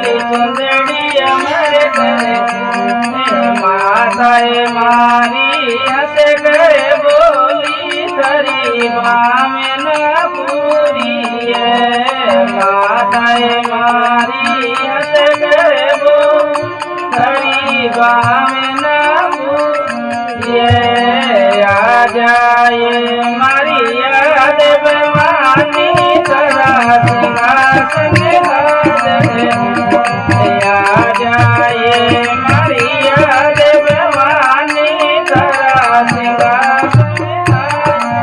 बोली चंदड़ी अमर करे माताए मारी हंसे करे बोली तरी बामें न पूरी है माताए मारी हंसे करे बोली तरी बामें न पूरी है आ जाए मारी याद भवानी तरा सिंहासन हाजर आ जाए मारी याद भवानी तरा सिंहासन हाजर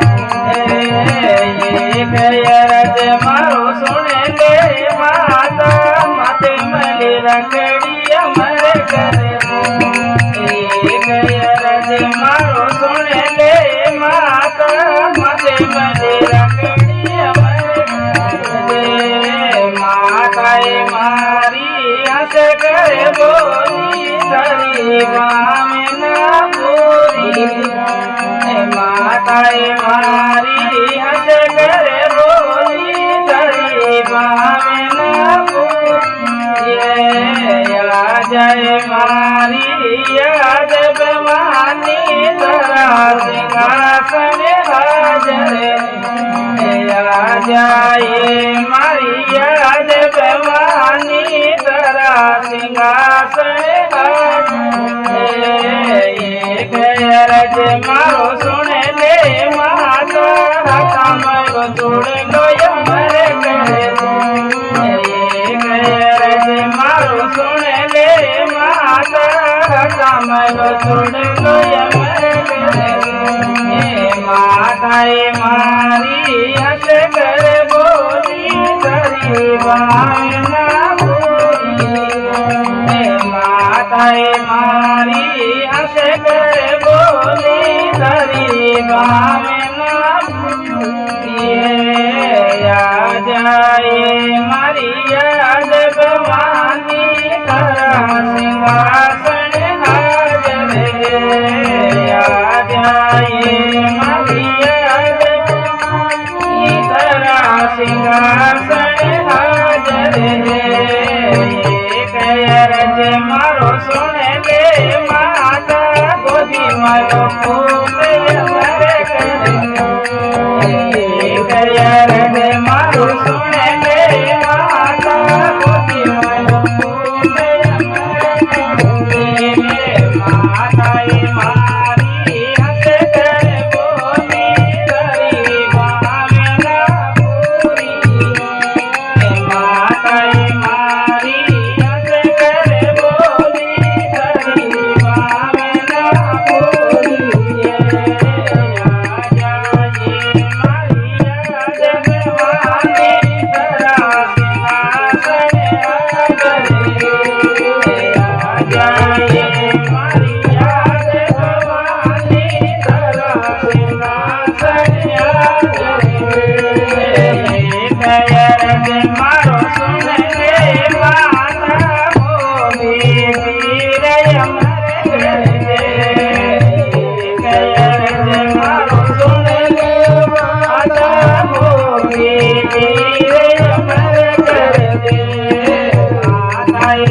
मारो सुने ले माता माते मली रखड़ी अमर करे मारो सुने ले माता माते मली रखड़ी अमर करे माताए मारी हंस करे बोली तरी बामें न पूरी माताए मारी हंस करे बोली तरी बामें न पूरी आ जाए मारी याद भवानी तरा सिंहासन हाजर आ जाए मारी याद भवानी तरा सिंहासन हाजर मारो सुने ले माता कमर जोड़ लो अमर करे मारो सुने ले माता कमर जोड़ लो अमर करे माताए मारी हंस कर बोली तरी बामें न पूरी माताए मारी हंस कर बोली तरी बामें न पूरी आ जाए मारी याद भवानी तरा सिंहासन हाजर आ जाए मारी याद भवानी तरा सिंहासन हाजर रज मारो सुने ले माता गोदी मारो फूल अमर करे रज मारो सुने ले माता गोदी मारो फूल अमर माताए मारी हंस करे बोली तरी बामें न पूरी माताए मारी हंस करे बोली तरी बामें न पूरी आ जाए मारी याद भवानी तरा सिंहासन हाजर आ जाए मारी याद भवानी तरा सिंहासन हाजर मारो सुने ले माता बोली वीर अमर करे मारो सुने ले माता बोली वीर अमर करे माताए